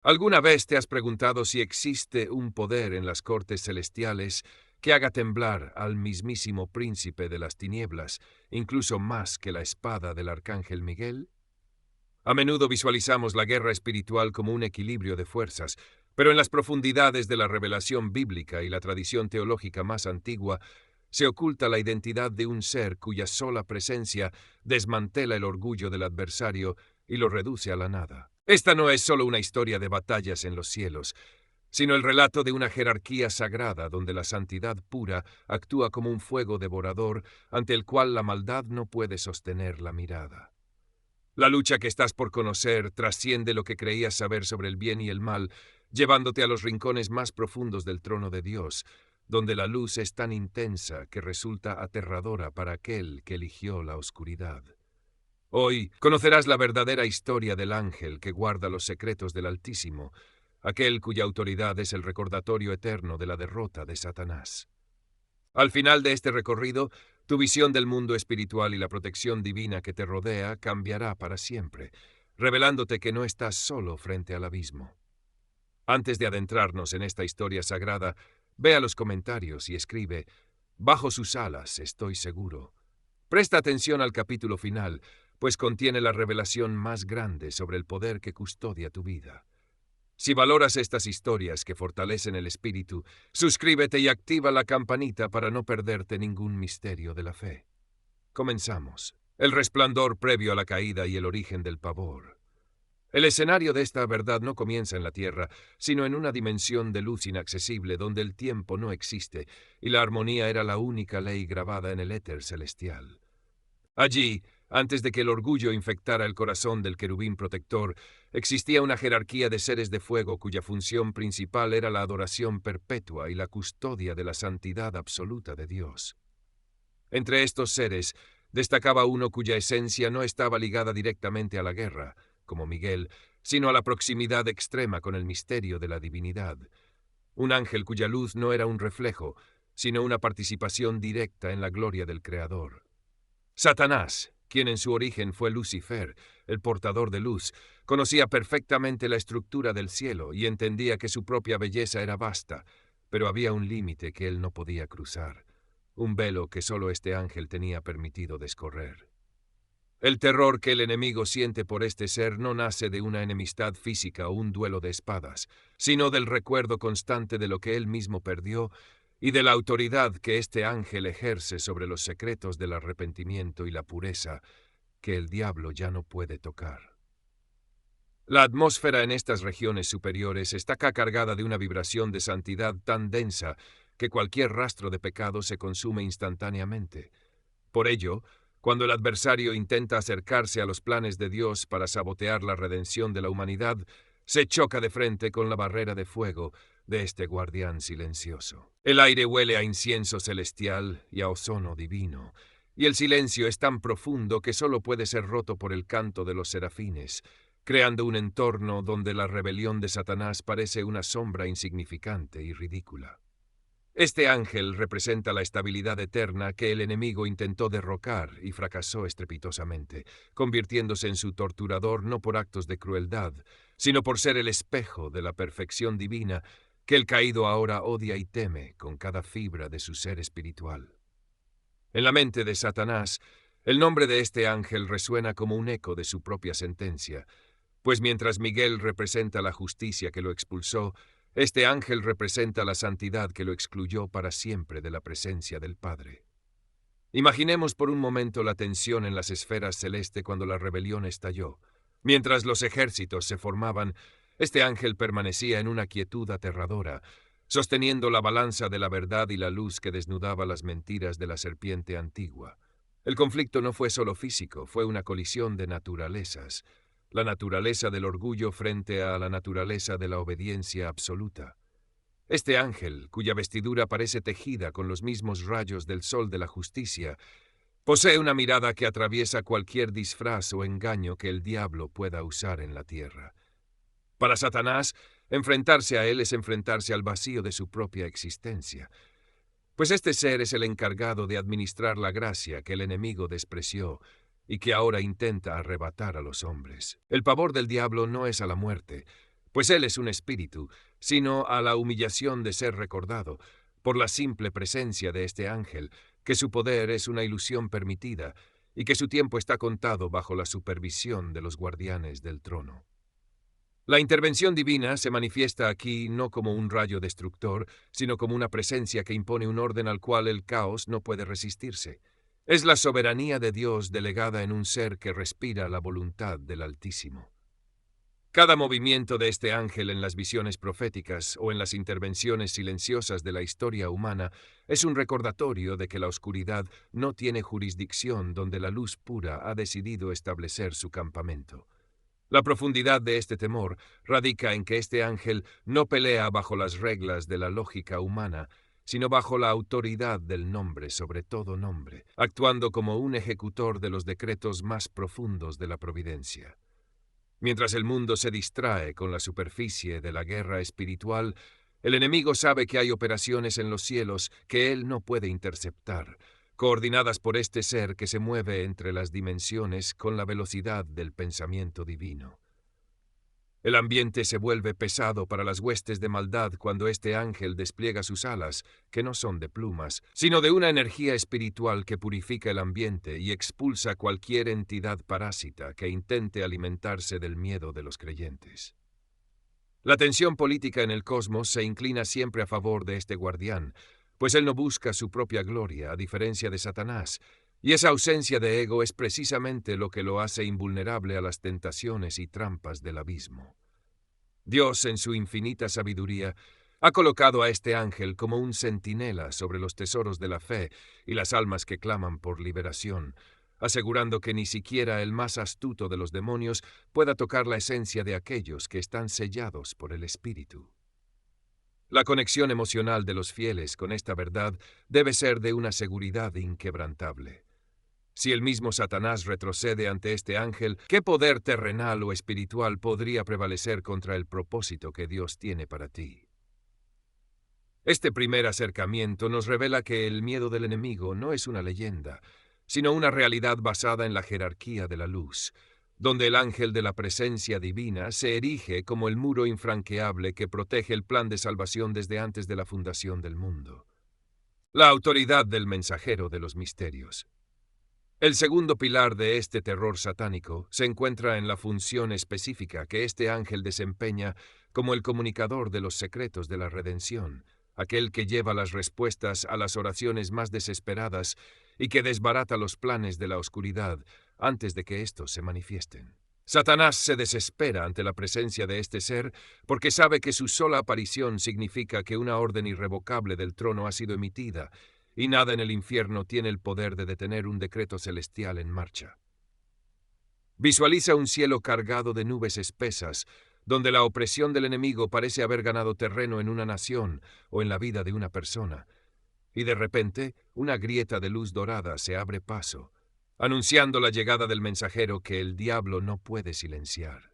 ¿Alguna vez te has preguntado si existe un poder en las cortes celestiales que haga temblar al mismísimo príncipe de las tinieblas, incluso más que la espada del arcángel Miguel? A menudo visualizamos la guerra espiritual como un equilibrio de fuerzas, pero en las profundidades de la revelación bíblica y la tradición teológica más antigua, se oculta la identidad de un ser cuya sola presencia desmantela el orgullo del adversario y lo reduce a la nada. Esta no es solo una historia de batallas en los cielos, sino el relato de una jerarquía sagrada donde la santidad pura actúa como un fuego devorador ante el cual la maldad no puede sostener la mirada. La lucha que estás por conocer trasciende lo que creías saber sobre el bien y el mal, llevándote a los rincones más profundos del trono de Dios, donde la luz es tan intensa que resulta aterradora para aquel que eligió la oscuridad. Hoy conocerás la verdadera historia del ángel que guarda los secretos del Altísimo, aquel cuya autoridad es el recordatorio eterno de la derrota de Satanás. Al final de este recorrido, tu visión del mundo espiritual y la protección divina que te rodea cambiará para siempre, revelándote que no estás solo frente al abismo. Antes de adentrarnos en esta historia sagrada, ve a los comentarios y escribe: «Bajo sus alas estoy seguro». Presta atención al capítulo final, pues contiene la revelación más grande sobre el poder que custodia tu vida. Si valoras estas historias que fortalecen el espíritu, suscríbete y activa la campanita para no perderte ningún misterio de la fe. Comenzamos. El resplandor previo a la caída y el origen del pavor. El escenario de esta verdad no comienza en la tierra, sino en una dimensión de luz inaccesible donde el tiempo no existe y la armonía era la única ley grabada en el éter celestial. Allí, antes de que el orgullo infectara el corazón del querubín protector, existía una jerarquía de seres de fuego cuya función principal era la adoración perpetua y la custodia de la santidad absoluta de Dios. Entre estos seres, destacaba uno cuya esencia no estaba ligada directamente a la guerra, como Miguel, sino a la proximidad extrema con el misterio de la divinidad. Un ángel cuya luz no era un reflejo, sino una participación directa en la gloria del Creador. Satanás, quien en su origen fue Lucifer, el portador de luz, conocía perfectamente la estructura del cielo y entendía que su propia belleza era vasta, pero había un límite que él no podía cruzar, un velo que solo este ángel tenía permitido descorrer. El terror que el enemigo siente por este ser no nace de una enemistad física o un duelo de espadas, sino del recuerdo constante de lo que él mismo perdió y de la autoridad que este ángel ejerce sobre los secretos del arrepentimiento y la pureza que el diablo ya no puede tocar. La atmósfera en estas regiones superiores está cargada de una vibración de santidad tan densa que cualquier rastro de pecado se consume instantáneamente. Por ello, cuando el adversario intenta acercarse a los planes de Dios para sabotear la redención de la humanidad, se choca de frente con la barrera de fuego de este guardián silencioso. El aire huele a incienso celestial y a ozono divino, y el silencio es tan profundo que solo puede ser roto por el canto de los serafines, creando un entorno donde la rebelión de Satanás parece una sombra insignificante y ridícula. Este ángel representa la estabilidad eterna que el enemigo intentó derrocar y fracasó estrepitosamente, convirtiéndose en su torturador no por actos de crueldad, sino por ser el espejo de la perfección divina que el caído ahora odia y teme con cada fibra de su ser espiritual. En la mente de Satanás, el nombre de este ángel resuena como un eco de su propia sentencia, pues mientras Miguel representa la justicia que lo expulsó, este ángel representa la santidad que lo excluyó para siempre de la presencia del Padre. Imaginemos por un momento la tensión en las esferas celestes cuando la rebelión estalló. Mientras los ejércitos se formaban, este ángel permanecía en una quietud aterradora, sosteniendo la balanza de la verdad y la luz que desnudaba las mentiras de la serpiente antigua. El conflicto no fue solo físico, fue una colisión de naturalezas. La naturaleza del orgullo frente a la naturaleza de la obediencia absoluta. Este ángel, cuya vestidura parece tejida con los mismos rayos del sol de la justicia, posee una mirada que atraviesa cualquier disfraz o engaño que el diablo pueda usar en la tierra. Para Satanás, enfrentarse a él es enfrentarse al vacío de su propia existencia, pues este ser es el encargado de administrar la gracia que el enemigo despreció y que ahora intenta arrebatar a los hombres. El pavor del diablo no es a la muerte, pues él es un espíritu, sino a la humillación de ser recordado, por la simple presencia de este ángel, que su poder es una ilusión permitida, y que su tiempo está contado bajo la supervisión de los guardianes del trono. La intervención divina se manifiesta aquí no como un rayo destructor, sino como una presencia que impone un orden al cual el caos no puede resistirse. Es la soberanía de Dios delegada en un ser que respira la voluntad del Altísimo. Cada movimiento de este ángel en las visiones proféticas o en las intervenciones silenciosas de la historia humana es un recordatorio de que la oscuridad no tiene jurisdicción donde la luz pura ha decidido establecer su campamento. La profundidad de este temor radica en que este ángel no pelea bajo las reglas de la lógica humana, sino bajo la autoridad del nombre sobre todo nombre, actuando como un ejecutor de los decretos más profundos de la providencia. Mientras el mundo se distrae con la superficie de la guerra espiritual, el enemigo sabe que hay operaciones en los cielos que él no puede interceptar, coordinadas por este ser que se mueve entre las dimensiones con la velocidad del pensamiento divino. El ambiente se vuelve pesado para las huestes de maldad cuando este ángel despliega sus alas, que no son de plumas, sino de una energía espiritual que purifica el ambiente y expulsa cualquier entidad parásita que intente alimentarse del miedo de los creyentes. La tensión política en el cosmos se inclina siempre a favor de este guardián, pues él no busca su propia gloria, a diferencia de Satanás, y esa ausencia de ego es precisamente lo que lo hace invulnerable a las tentaciones y trampas del abismo. Dios, en su infinita sabiduría, ha colocado a este ángel como un centinela sobre los tesoros de la fe y las almas que claman por liberación, asegurando que ni siquiera el más astuto de los demonios pueda tocar la esencia de aquellos que están sellados por el Espíritu. La conexión emocional de los fieles con esta verdad debe ser de una seguridad inquebrantable. Si el mismo Satanás retrocede ante este ángel, ¿qué poder terrenal o espiritual podría prevalecer contra el propósito que Dios tiene para ti? Este primer acercamiento nos revela que el miedo del enemigo no es una leyenda, sino una realidad basada en la jerarquía de la luz, donde el ángel de la presencia divina se erige como el muro infranqueable que protege el plan de salvación desde antes de la fundación del mundo. La autoridad del mensajero de los misterios. El segundo pilar de este terror satánico se encuentra en la función específica que este ángel desempeña como el comunicador de los secretos de la redención, aquel que lleva las respuestas a las oraciones más desesperadas y que desbarata los planes de la oscuridad antes de que éstos se manifiesten. Satanás se desespera ante la presencia de este ser porque sabe que su sola aparición significa que una orden irrevocable del trono ha sido emitida y nada en el infierno tiene el poder de detener un decreto celestial en marcha. Visualiza un cielo cargado de nubes espesas, donde la opresión del enemigo parece haber ganado terreno en una nación o en la vida de una persona, y de repente una grieta de luz dorada se abre paso, anunciando la llegada del mensajero que el diablo no puede silenciar.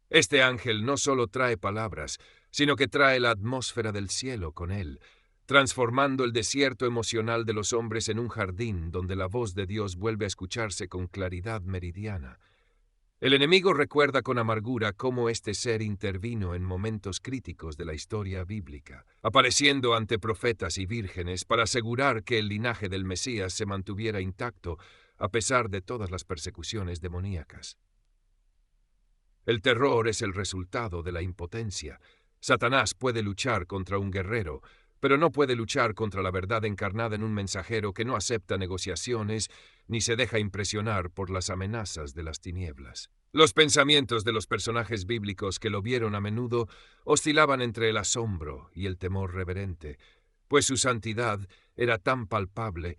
Este ángel no solo trae palabras, sino que trae la atmósfera del cielo con él, transformando el desierto emocional de los hombres en un jardín donde la voz de Dios vuelve a escucharse con claridad meridiana. El enemigo recuerda con amargura cómo este ser intervino en momentos críticos de la historia bíblica, apareciendo ante profetas y vírgenes para asegurar que el linaje del Mesías se mantuviera intacto a pesar de todas las persecuciones demoníacas. El terror es el resultado de la impotencia. Satanás puede luchar contra un guerrero, pero no puede luchar contra la verdad encarnada en un mensajero que no acepta negociaciones ni se deja impresionar por las amenazas de las tinieblas. Los pensamientos de los personajes bíblicos que lo vieron a menudo oscilaban entre el asombro y el temor reverente, pues su santidad era tan palpable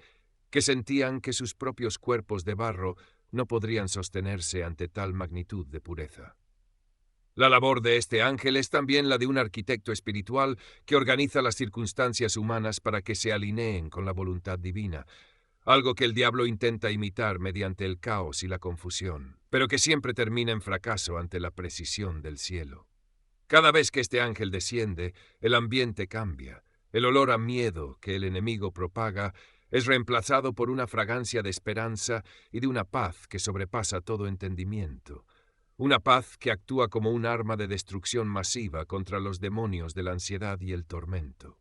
que sentían que sus propios cuerpos de barro no podrían sostenerse ante tal magnitud de pureza. La labor de este ángel es también la de un arquitecto espiritual que organiza las circunstancias humanas para que se alineen con la voluntad divina, algo que el diablo intenta imitar mediante el caos y la confusión, pero que siempre termina en fracaso ante la precisión del cielo. Cada vez que este ángel desciende, el ambiente cambia. El olor a miedo que el enemigo propaga es reemplazado por una fragancia de esperanza y de una paz que sobrepasa todo entendimiento. una paz que actúa como un arma de destrucción masiva contra los demonios de la ansiedad y el tormento.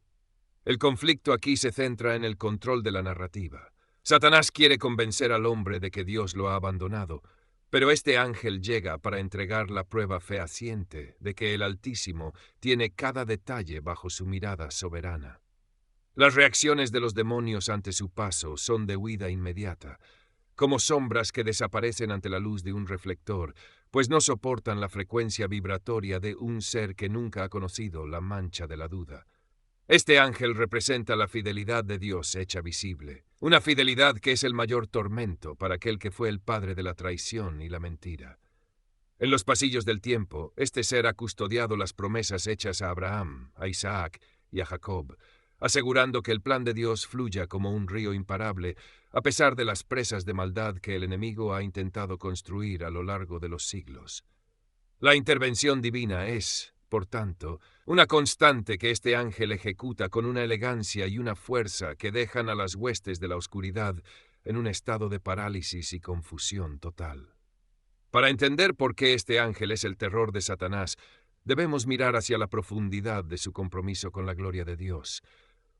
El conflicto aquí se centra en el control de la narrativa. Satanás quiere convencer al hombre de que Dios lo ha abandonado, pero este ángel llega para entregar la prueba fehaciente de que el Altísimo tiene cada detalle bajo su mirada soberana. Las reacciones de los demonios ante su paso son de huida inmediata, como sombras que desaparecen ante la luz de un reflector, pues no soportan la frecuencia vibratoria de un ser que nunca ha conocido la mancha de la duda. Este ángel representa la fidelidad de Dios hecha visible, una fidelidad que es el mayor tormento para aquel que fue el padre de la traición y la mentira. En los pasillos del tiempo, este ser ha custodiado las promesas hechas a Abraham, a Isaac y a Jacob, asegurando que el plan de Dios fluya como un río imparable, a pesar de las presas de maldad que el enemigo ha intentado construir a lo largo de los siglos. La intervención divina es, por tanto, una constante que este ángel ejecuta con una elegancia y una fuerza que dejan a las huestes de la oscuridad en un estado de parálisis y confusión total. Para entender por qué este ángel es el terror de Satanás, debemos mirar hacia la profundidad de su compromiso con la gloria de Dios,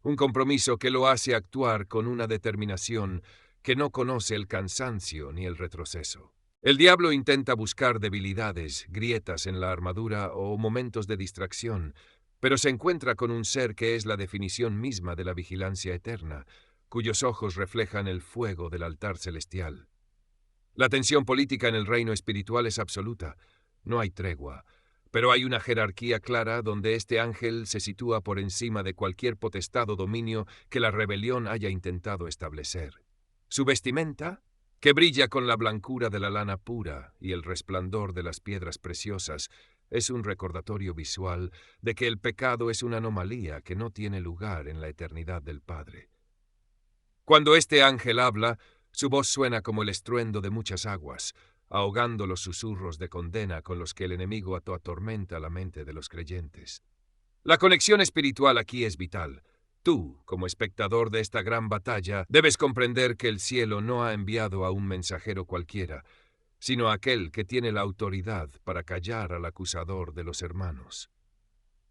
un compromiso que lo hace actuar con una determinación que no conoce el cansancio ni el retroceso. El diablo intenta buscar debilidades, grietas en la armadura o momentos de distracción, pero se encuentra con un ser que es la definición misma de la vigilancia eterna, cuyos ojos reflejan el fuego del altar celestial. La tensión política en el reino espiritual es absoluta, no hay tregua, pero hay una jerarquía clara donde este ángel se sitúa por encima de cualquier potestad o dominio que la rebelión haya intentado establecer. Su vestimenta, que brilla con la blancura de la lana pura y el resplandor de las piedras preciosas, es un recordatorio visual de que el pecado es una anomalía que no tiene lugar en la eternidad del Padre. Cuando este ángel habla, su voz suena como el estruendo de muchas aguas, ahogando los susurros de condena con los que el enemigo atormenta la mente de los creyentes. La conexión espiritual aquí es vital. Tú, como espectador de esta gran batalla, debes comprender que el cielo no ha enviado a un mensajero cualquiera, sino a aquel que tiene la autoridad para callar al acusador de los hermanos.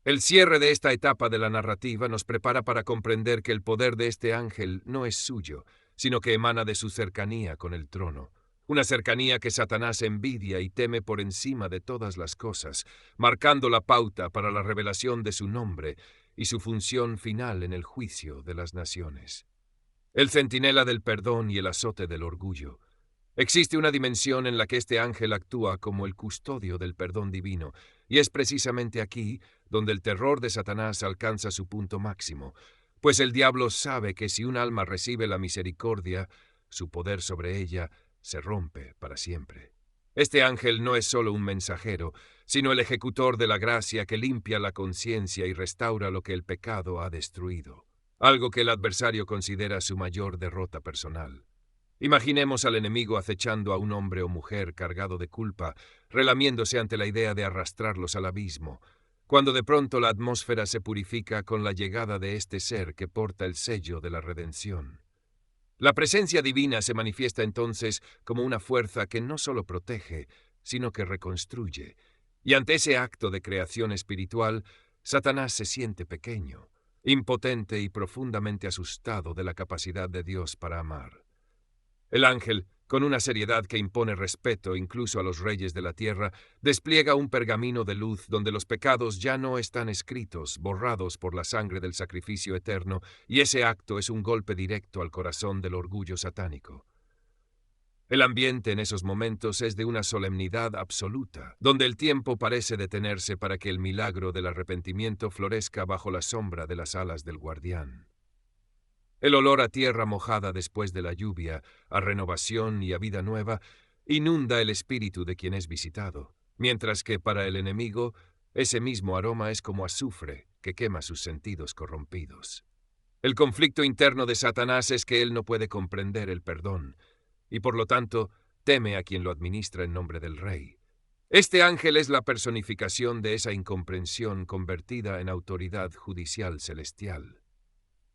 El cierre de esta etapa de la narrativa nos prepara para comprender que el poder de este ángel no es suyo, sino que emana de su cercanía con el trono. Una cercanía que Satanás envidia y teme por encima de todas las cosas, marcando la pauta para la revelación de su nombre y su función final en el juicio de las naciones. El centinela del perdón y el azote del orgullo. Existe una dimensión en la que este ángel actúa como el custodio del perdón divino, y es precisamente aquí donde el terror de Satanás alcanza su punto máximo, pues el diablo sabe que si un alma recibe la misericordia, su poder sobre ella se rompe para siempre. Este ángel no es solo un mensajero, sino el ejecutor de la gracia que limpia la conciencia y restaura lo que el pecado ha destruido, algo que el adversario considera su mayor derrota personal. Imaginemos al enemigo acechando a un hombre o mujer cargado de culpa, relamiéndose ante la idea de arrastrarlos al abismo, cuando de pronto la atmósfera se purifica con la llegada de este ser que porta el sello de la redención. La presencia divina se manifiesta entonces como una fuerza que no solo protege, sino que reconstruye, y ante ese acto de creación espiritual, Satanás se siente pequeño, impotente y profundamente asustado de la capacidad de Dios para amar. El ángel, con una seriedad que impone respeto incluso a los reyes de la tierra, despliega un pergamino de luz donde los pecados ya no están escritos, borrados por la sangre del sacrificio eterno, y ese acto es un golpe directo al corazón del orgullo satánico. El ambiente en esos momentos es de una solemnidad absoluta, donde el tiempo parece detenerse para que el milagro del arrepentimiento florezca bajo la sombra de las alas del guardián. El olor a tierra mojada después de la lluvia, a renovación y a vida nueva, inunda el espíritu de quien es visitado, mientras que para el enemigo, ese mismo aroma es como azufre que quema sus sentidos corrompidos. El conflicto interno de Satanás es que él no puede comprender el perdón, y por lo tanto teme a quien lo administra en nombre del Rey. Este ángel es la personificación de esa incomprensión convertida en autoridad judicial celestial.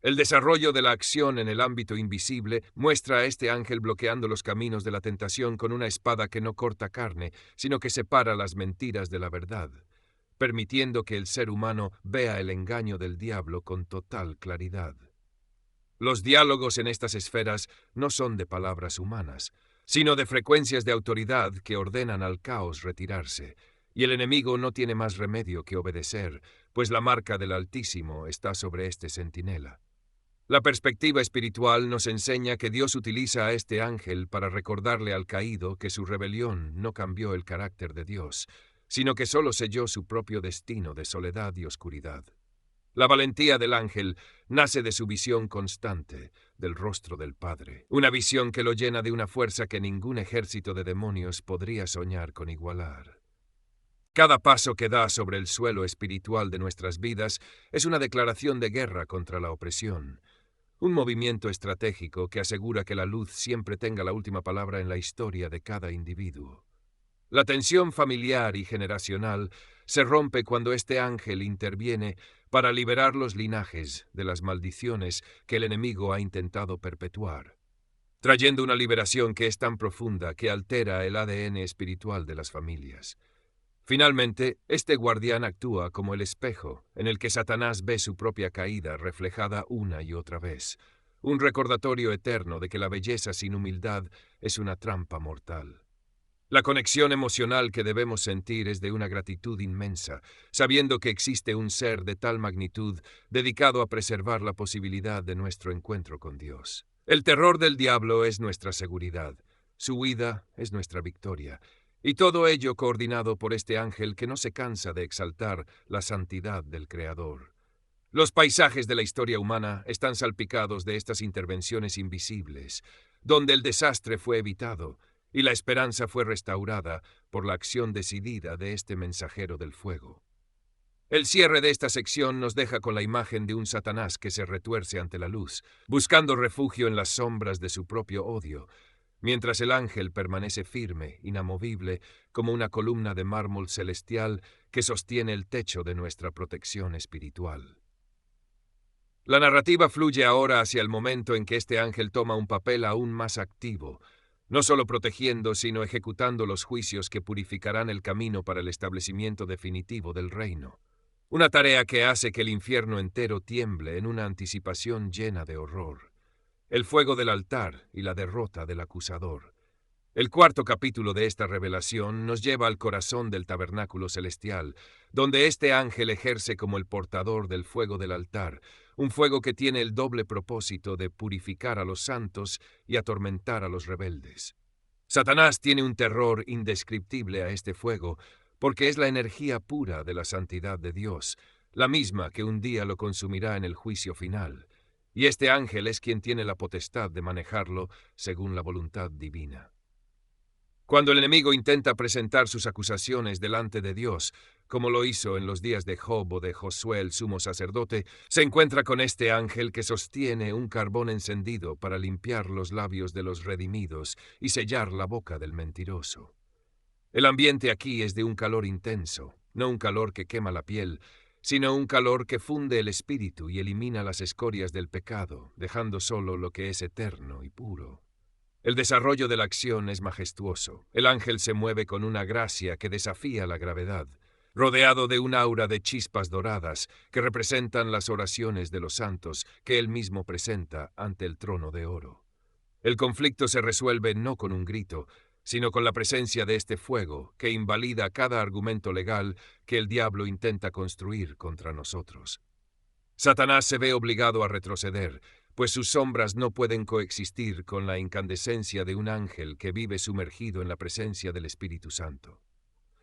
El desarrollo de la acción en el ámbito invisible muestra a este ángel bloqueando los caminos de la tentación con una espada que no corta carne, sino que separa las mentiras de la verdad, permitiendo que el ser humano vea el engaño del diablo con total claridad. Los diálogos en estas esferas no son de palabras humanas, sino de frecuencias de autoridad que ordenan al caos retirarse, y el enemigo no tiene más remedio que obedecer, pues la marca del Altísimo está sobre este centinela. La perspectiva espiritual nos enseña que Dios utiliza a este ángel para recordarle al caído que su rebelión no cambió el carácter de Dios, sino que solo selló su propio destino de soledad y oscuridad. La valentía del ángel nace de su visión constante del rostro del Padre, una visión que lo llena de una fuerza que ningún ejército de demonios podría soñar con igualar. Cada paso que da sobre el suelo espiritual de nuestras vidas es una declaración de guerra contra la opresión, un movimiento estratégico que asegura que la luz siempre tenga la última palabra en la historia de cada individuo. La tensión familiar y generacional se rompe cuando este ángel interviene para liberar los linajes de las maldiciones que el enemigo ha intentado perpetuar, trayendo una liberación que es tan profunda que altera el ADN espiritual de las familias. Finalmente, este guardián actúa como el espejo en el que Satanás ve su propia caída reflejada una y otra vez, un recordatorio eterno de que la belleza sin humildad es una trampa mortal. La conexión emocional que debemos sentir es de una gratitud inmensa, sabiendo que existe un ser de tal magnitud dedicado a preservar la posibilidad de nuestro encuentro con Dios. El terror del diablo es nuestra seguridad, su huida es nuestra victoria, y todo ello coordinado por este ángel que no se cansa de exaltar la santidad del Creador. Los paisajes de la historia humana están salpicados de estas intervenciones invisibles, donde el desastre fue evitado y la esperanza fue restaurada por la acción decidida de este mensajero del fuego. El cierre de esta sección nos deja con la imagen de un Satanás que se retuerce ante la luz, buscando refugio en las sombras de su propio odio, mientras el ángel permanece firme, inamovible, como una columna de mármol celestial que sostiene el techo de nuestra protección espiritual. La narrativa fluye ahora hacia el momento en que este ángel toma un papel aún más activo, no solo protegiendo, sino ejecutando los juicios que purificarán el camino para el establecimiento definitivo del reino. Una tarea que hace que el infierno entero tiemble en una anticipación llena de horror. El fuego del altar y la derrota del acusador. El cuarto capítulo de esta revelación nos lleva al corazón del tabernáculo celestial, donde este ángel ejerce como el portador del fuego del altar, un fuego que tiene el doble propósito de purificar a los santos y atormentar a los rebeldes. Satanás tiene un terror indescriptible a este fuego, porque es la energía pura de la santidad de Dios, la misma que un día lo consumirá en el juicio final, y este ángel es quien tiene la potestad de manejarlo según la voluntad divina. Cuando el enemigo intenta presentar sus acusaciones delante de Dios, como lo hizo en los días de Job o de Josué el sumo sacerdote, se encuentra con este ángel que sostiene un carbón encendido para limpiar los labios de los redimidos y sellar la boca del mentiroso. El ambiente aquí es de un calor intenso, no un calor que quema la piel, sino un calor que funde el espíritu y elimina las escorias del pecado, dejando solo lo que es eterno y puro. El desarrollo de la acción es majestuoso. El ángel se mueve con una gracia que desafía la gravedad, rodeado de un aura de chispas doradas que representan las oraciones de los santos que él mismo presenta ante el trono de oro. El conflicto se resuelve no con un grito, sino con la presencia de este fuego que invalida cada argumento legal que el diablo intenta construir contra nosotros. Satanás se ve obligado a retroceder, pues sus sombras no pueden coexistir con la incandescencia de un ángel que vive sumergido en la presencia del Espíritu Santo.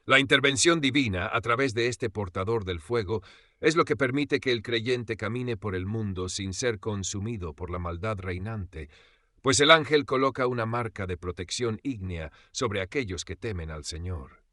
La intervención divina a través de este portador del fuego es lo que permite que el creyente camine por el mundo sin ser consumido por la maldad reinante, pues el ángel coloca una marca de protección ígnea sobre aquellos que temen al Señor.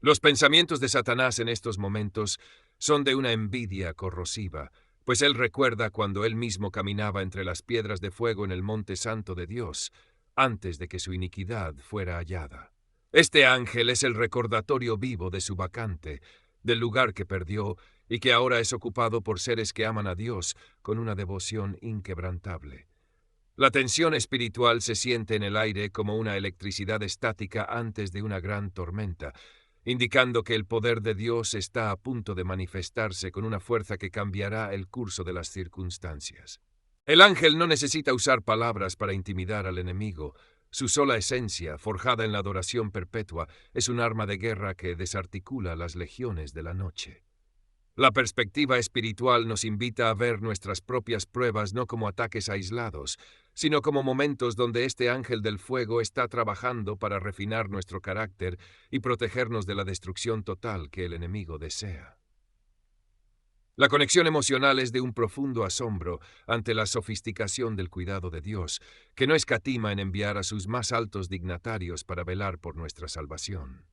Los pensamientos de Satanás en estos momentos son de una envidia corrosiva, pues él recuerda cuando él mismo caminaba entre las piedras de fuego en el monte santo de Dios, antes de que su iniquidad fuera hallada. Este ángel es el recordatorio vivo de su vacante, del lugar que perdió y que ahora es ocupado por seres que aman a Dios con una devoción inquebrantable. La tensión espiritual se siente en el aire como una electricidad estática antes de una gran tormenta, indicando que el poder de Dios está a punto de manifestarse con una fuerza que cambiará el curso de las circunstancias. El ángel no necesita usar palabras para intimidar al enemigo. Su sola esencia, forjada en la adoración perpetua, es un arma de guerra que desarticula las legiones de la noche. La perspectiva espiritual nos invita a ver nuestras propias pruebas no como ataques aislados, sino como momentos donde este ángel del fuego está trabajando para refinar nuestro carácter y protegernos de la destrucción total que el enemigo desea. La conexión emocional es de un profundo asombro ante la sofisticación del cuidado de Dios, que no escatima en enviar a sus más altos dignatarios para velar por nuestra salvación.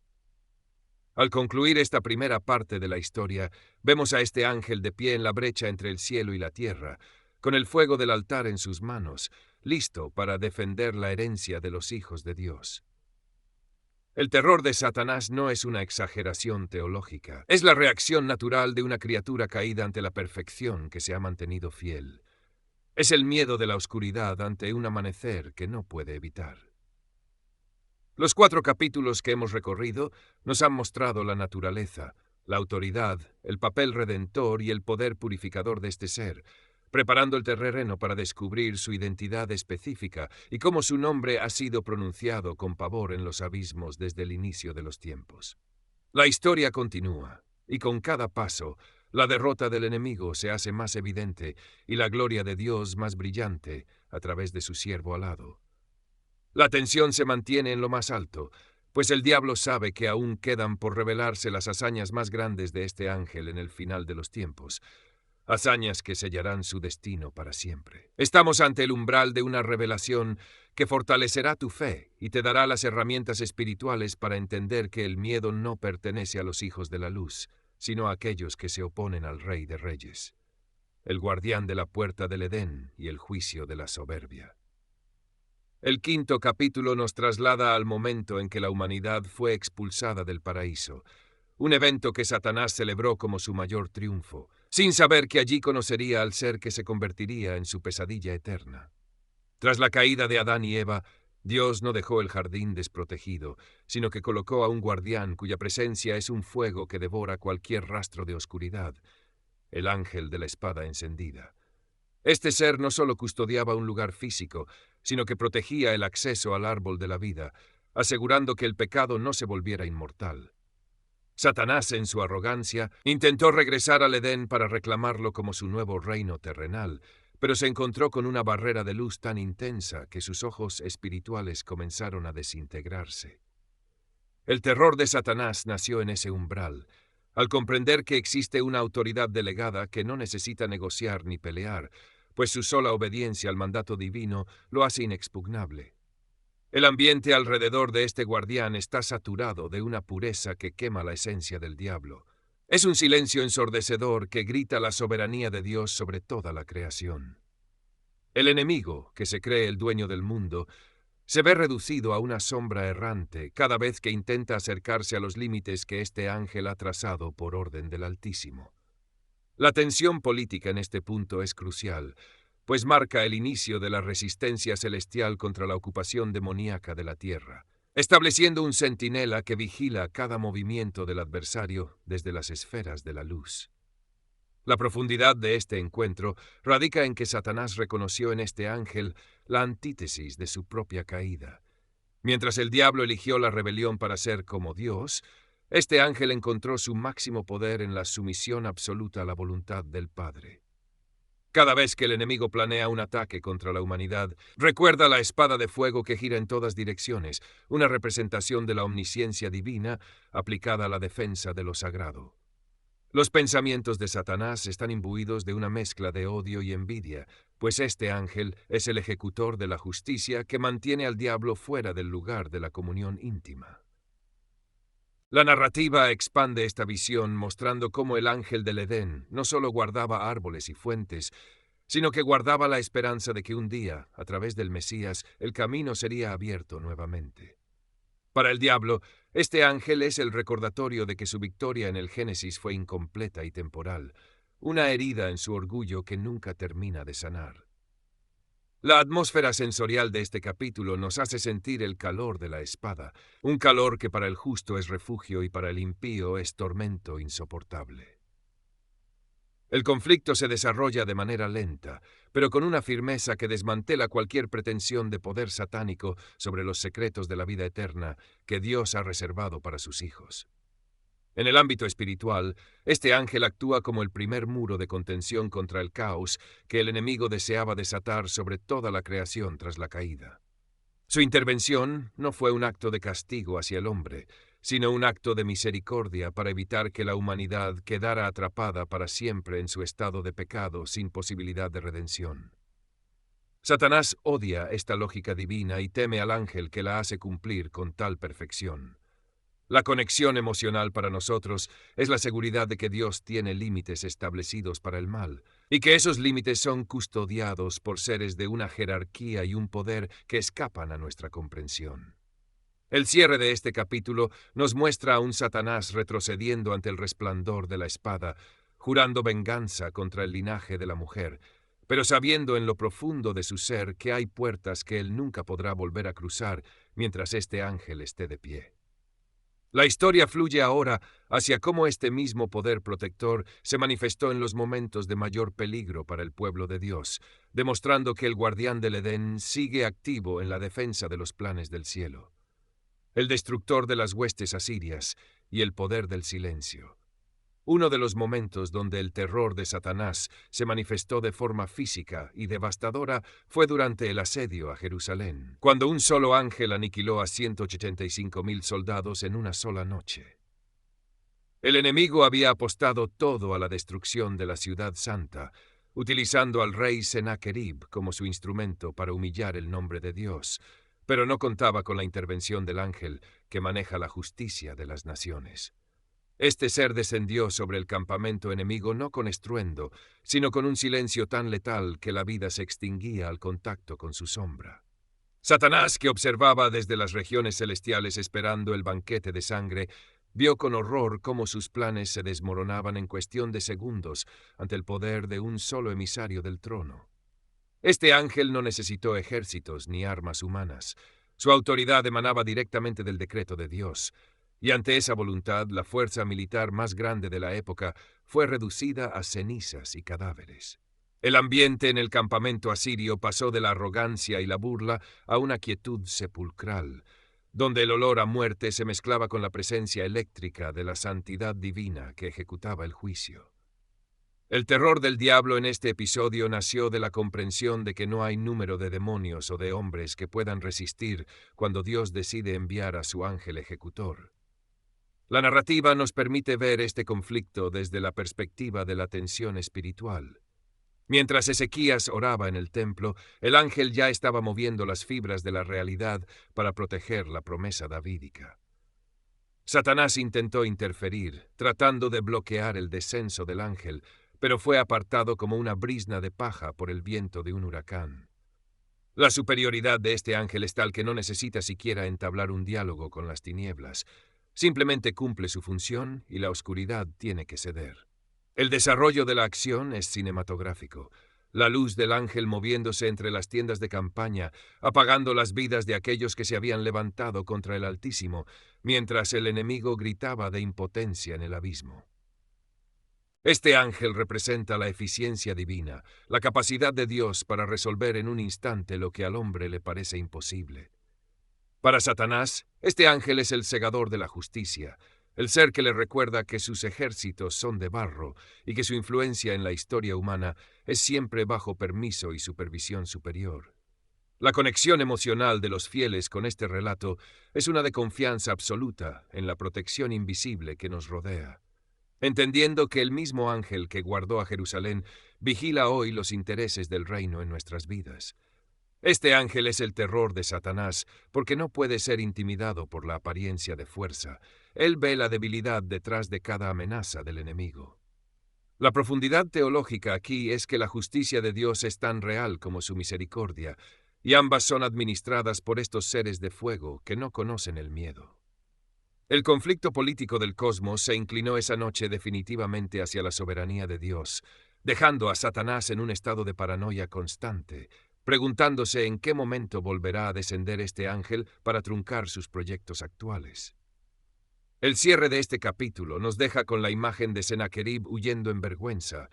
Al concluir esta primera parte de la historia, vemos a este ángel de pie en la brecha entre el cielo y la tierra, con el fuego del altar en sus manos, listo para defender la herencia de los hijos de Dios. El terror de Satanás no es una exageración teológica, es la reacción natural de una criatura caída ante la perfección que se ha mantenido fiel. Es el miedo de la oscuridad ante un amanecer que no puede evitar. Los 4 capítulos que hemos recorrido nos han mostrado la naturaleza, la autoridad, el papel redentor y el poder purificador de este ser, preparando el terreno para descubrir su identidad específica y cómo su nombre ha sido pronunciado con pavor en los abismos desde el inicio de los tiempos. La historia continúa, y con cada paso, la derrota del enemigo se hace más evidente y la gloria de Dios más brillante a través de su siervo alado. La tensión se mantiene en lo más alto, pues el diablo sabe que aún quedan por revelarse las hazañas más grandes de este ángel en el final de los tiempos, hazañas que sellarán su destino para siempre. Estamos ante el umbral de una revelación que fortalecerá tu fe y te dará las herramientas espirituales para entender que el miedo no pertenece a los hijos de la luz, sino a aquellos que se oponen al Rey de Reyes, el guardián de la puerta del Edén y el juicio de la soberbia. El 5º capítulo nos traslada al momento en que la humanidad fue expulsada del paraíso, un evento que Satanás celebró como su mayor triunfo, sin saber que allí conocería al ser que se convertiría en su pesadilla eterna. Tras la caída de Adán y Eva, Dios no dejó el jardín desprotegido, sino que colocó a un guardián cuya presencia es un fuego que devora cualquier rastro de oscuridad, el ángel de la espada encendida. Este ser no solo custodiaba un lugar físico, sino que protegía el acceso al árbol de la vida, asegurando que el pecado no se volviera inmortal. Satanás, en su arrogancia, intentó regresar al Edén para reclamarlo como su nuevo reino terrenal, pero se encontró con una barrera de luz tan intensa que sus ojos espirituales comenzaron a desintegrarse. El terror de Satanás nació en ese umbral, al comprender que existe una autoridad delegada que no necesita negociar ni pelear, pues su sola obediencia al mandato divino lo hace inexpugnable. El ambiente alrededor de este guardián está saturado de una pureza que quema la esencia del diablo. Es un silencio ensordecedor que grita la soberanía de Dios sobre toda la creación. El enemigo, que se cree el dueño del mundo, se ve reducido a una sombra errante cada vez que intenta acercarse a los límites que este ángel ha trazado por orden del Altísimo. La tensión política en este punto es crucial, pues marca el inicio de la resistencia celestial contra la ocupación demoníaca de la tierra, estableciendo un centinela que vigila cada movimiento del adversario desde las esferas de la luz. La profundidad de este encuentro radica en que Satanás reconoció en este ángel la antítesis de su propia caída. Mientras el diablo eligió la rebelión para ser como Dios, este ángel encontró su máximo poder en la sumisión absoluta a la voluntad del Padre. Cada vez que el enemigo planea un ataque contra la humanidad, recuerda la espada de fuego que gira en todas direcciones, una representación de la omnisciencia divina aplicada a la defensa de lo sagrado. Los pensamientos de Satanás están imbuidos de una mezcla de odio y envidia, pues este ángel es el ejecutor de la justicia que mantiene al diablo fuera del lugar de la comunión íntima. La narrativa expande esta visión mostrando cómo el ángel del Edén no solo guardaba árboles y fuentes, sino que guardaba la esperanza de que un día, a través del Mesías, el camino sería abierto nuevamente. Para el diablo, este ángel es el recordatorio de que su victoria en el Génesis fue incompleta y temporal, una herida en su orgullo que nunca termina de sanar. La atmósfera sensorial de este capítulo nos hace sentir el calor de la espada, un calor que para el justo es refugio y para el impío es tormento insoportable. El conflicto se desarrolla de manera lenta, pero con una firmeza que desmantela cualquier pretensión de poder satánico sobre los secretos de la vida eterna que Dios ha reservado para sus hijos. En el ámbito espiritual, este ángel actúa como el primer muro de contención contra el caos que el enemigo deseaba desatar sobre toda la creación tras la caída. Su intervención no fue un acto de castigo hacia el hombre, sino un acto de misericordia para evitar que la humanidad quedara atrapada para siempre en su estado de pecado sin posibilidad de redención. Satanás odia esta lógica divina y teme al ángel que la hace cumplir con tal perfección. La conexión emocional para nosotros es la seguridad de que Dios tiene límites establecidos para el mal, y que esos límites son custodiados por seres de una jerarquía y un poder que escapan a nuestra comprensión. El cierre de este capítulo nos muestra a un Satanás retrocediendo ante el resplandor de la espada, jurando venganza contra el linaje de la mujer, pero sabiendo en lo profundo de su ser que hay puertas que él nunca podrá volver a cruzar mientras este ángel esté de pie. La historia fluye ahora hacia cómo este mismo poder protector se manifestó en los momentos de mayor peligro para el pueblo de Dios, demostrando que el guardián del Edén sigue activo en la defensa de los planes del cielo. El destructor de las huestes asirias y el poder del silencio. Uno de los momentos donde el terror de Satanás se manifestó de forma física y devastadora fue durante el asedio a Jerusalén, cuando un solo ángel aniquiló a 185,000 soldados en una sola noche. El enemigo había apostado todo a la destrucción de la ciudad santa, utilizando al rey Sennacherib como su instrumento para humillar el nombre de Dios, pero no contaba con la intervención del ángel que maneja la justicia de las naciones. Este ser descendió sobre el campamento enemigo no con estruendo, sino con un silencio tan letal que la vida se extinguía al contacto con su sombra. Satanás, que observaba desde las regiones celestiales esperando el banquete de sangre, vio con horror cómo sus planes se desmoronaban en cuestión de segundos ante el poder de un solo emisario del trono. Este ángel no necesitó ejércitos ni armas humanas. Su autoridad emanaba directamente del decreto de Dios, y ante esa voluntad la fuerza militar más grande de la época fue reducida a cenizas y cadáveres. El ambiente en el campamento asirio pasó de la arrogancia y la burla a una quietud sepulcral, donde el olor a muerte se mezclaba con la presencia eléctrica de la santidad divina que ejecutaba el juicio. El terror del diablo en este episodio nació de la comprensión de que no hay número de demonios o de hombres que puedan resistir cuando Dios decide enviar a su ángel ejecutor. La narrativa nos permite ver este conflicto desde la perspectiva de la tensión espiritual. Mientras Ezequías oraba en el templo, el ángel ya estaba moviendo las fibras de la realidad para proteger la promesa davídica. Satanás intentó interferir, tratando de bloquear el descenso del ángel, pero fue apartado como una brizna de paja por el viento de un huracán. La superioridad de este ángel es tal que no necesita siquiera entablar un diálogo con las tinieblas. Simplemente cumple su función y la oscuridad tiene que ceder. El desarrollo de la acción es cinematográfico. La luz del ángel moviéndose entre las tiendas de campaña, apagando las vidas de aquellos que se habían levantado contra el Altísimo, mientras el enemigo gritaba de impotencia en el abismo. Este ángel representa la eficiencia divina, la capacidad de Dios para resolver en un instante lo que al hombre le parece imposible. Para Satanás, este ángel es el segador de la justicia, el ser que le recuerda que sus ejércitos son de barro y que su influencia en la historia humana es siempre bajo permiso y supervisión superior. La conexión emocional de los fieles con este relato es una de confianza absoluta en la protección invisible que nos rodea, entendiendo que el mismo ángel que guardó a Jerusalén vigila hoy los intereses del reino en nuestras vidas. Este ángel es el terror de Satanás porque no puede ser intimidado por la apariencia de fuerza. Él ve la debilidad detrás de cada amenaza del enemigo. La profundidad teológica aquí es que la justicia de Dios es tan real como su misericordia, y ambas son administradas por estos seres de fuego que no conocen el miedo. El conflicto político del cosmos se inclinó esa noche definitivamente hacia la soberanía de Dios, dejando a Satanás en un estado de paranoia constante, preguntándose en qué momento volverá a descender este ángel para truncar sus proyectos actuales. El cierre de este capítulo nos deja con la imagen de Sennacherib huyendo en vergüenza,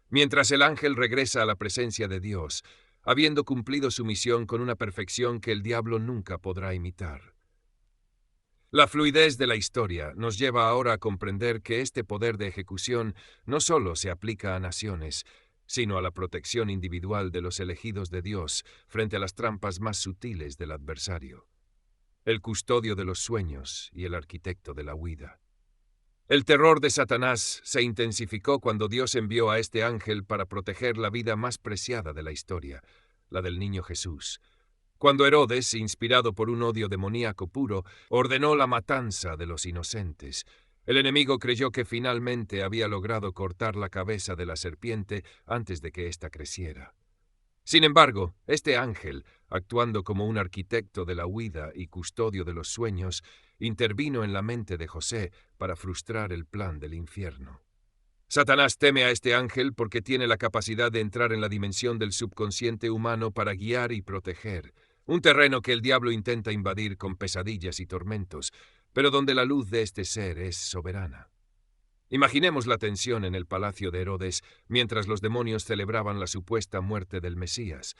mientras el ángel regresa a la presencia de Dios, habiendo cumplido su misión con una perfección que el diablo nunca podrá imitar. La fluidez de la historia nos lleva ahora a comprender que este poder de ejecución no solo se aplica a naciones, sino a la protección individual de los elegidos de Dios frente a las trampas más sutiles del adversario. El custodio de los sueños y el arquitecto de la huida. El terror de Satanás se intensificó cuando Dios envió a este ángel para proteger la vida más preciada de la historia, la del niño Jesús. Cuando Herodes, inspirado por un odio demoníaco puro, ordenó la matanza de los inocentes, el enemigo creyó que finalmente había logrado cortar la cabeza de la serpiente antes de que ésta creciera. Sin embargo, este ángel, actuando como un arquitecto de la huida y custodio de los sueños, intervino en la mente de José para frustrar el plan del infierno. Satanás teme a este ángel porque tiene la capacidad de entrar en la dimensión del subconsciente humano para guiar y proteger, un terreno que el diablo intenta invadir con pesadillas y tormentos, pero donde la luz de este ser es soberana. Imaginemos la tensión en el palacio de Herodes mientras los demonios celebraban la supuesta muerte del Mesías,